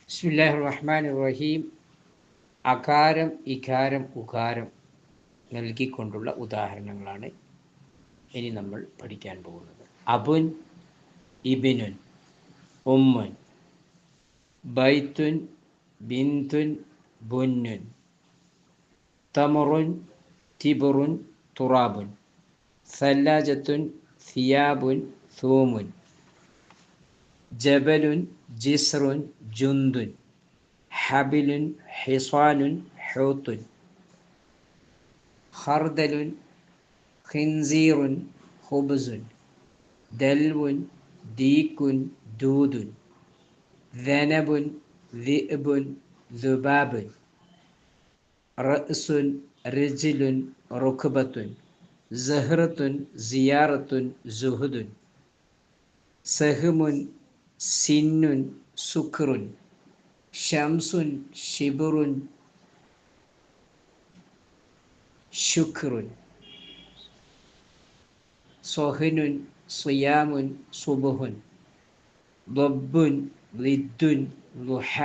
ബിസ്മില്ലാഹിർ റഹ്മാനിർ റഹീം. അകാരം, ഇകാരം, ഉകാരം നൽകിക്കൊണ്ടുള്ള ഉദാഹരണങ്ങളാണ് ഇനി നമ്മൾ പഠിക്കാൻ പോകുന്നത്. അബുൻ, ഇബിനുൻ, ഉമ്മുൻ, ബൈത്തുൻ, ബിന്തുൻ, ബുന്നുൻ, തമറുൻ, തിബുറുൻ, തുറാബുൻ, സല്ലാജത്തുൻ, സിയാബുൻ, സൂമുൻ, ജബലുൻ, ജിസ്റുൻ, ജുന്ദുൻ, ഹബിലുൻ, ഹിസാനുൻ, ഹൂത്തുൻ, ഖർദലുൻ, ഖിൻസീറുൻ, ഖുബ്സുൻ, ദൽവുൻ, ദീക്കുൻ, ദൂദുൻ, ദനബുൻ, ദിഅ്ബുൻ, ദുബാബുൻ, റഅ്സുൻ, റിജ്ലുൻ, റുക്ബത്തുൻ, സഹ്റത്തുൻ, സിയാറത്തുൻ, സുഹുദുൻ, സഹ്മുൻ, സിന്നുൻ, സുക്റുൻ, ഷംസുൻ, ഷിബുറുൻ, ശുക്റുൻ, സ്വഹ്നുൻ, സിയാമുൻ, സുബ്ഹുൻ, ളബ്ബുൻ, ളിദ്ദുൻ, ളുഹ,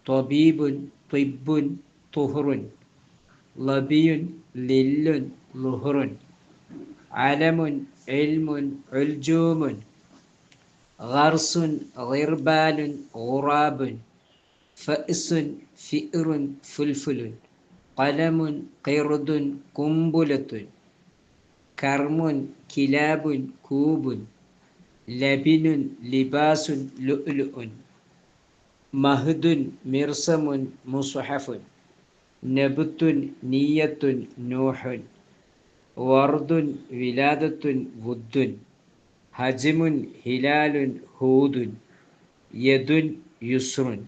ത്വബീബുൻ, ത്വിബ്ബുൻ, തുഹ്റുൻ, ലബിയുൻ, ലില്ലുൻ, ളുഹ്റുൻ, അലമുൻ, ഇൽമുൻ, ഉൽജൂമുൻ, ഗർസുൻ, ഗിർബാലുൻ, ഗുറാബുൻ, ഫഅ്സുൻ, ഫിഅ്റുൻ, ഫുൽഫുലുൻ, ഖലമുൻ, ഖിർദുൻ, കുംബുലത്തുൻ, കർമുൻ, കിലാബുൻ, കൂബുൻ, ലബിനുൻ, ലിബാസുൻ, ലുഅ്ലുഉൻ, മഹ്ദുൻ, മിർസമുൻ, മുസ്ഹഫുൻ, നബ്തുൻ, നിയ്യത്തുൻ, നൂഹുൻ, വർദുൻ, വിലാദത്തുൻ, വുദ്ദുൻ, ഹജ്മുൻ, ഹിലാലുൻ, ഹൂദുൻ, യദുൻ, യുസ്റുൻ.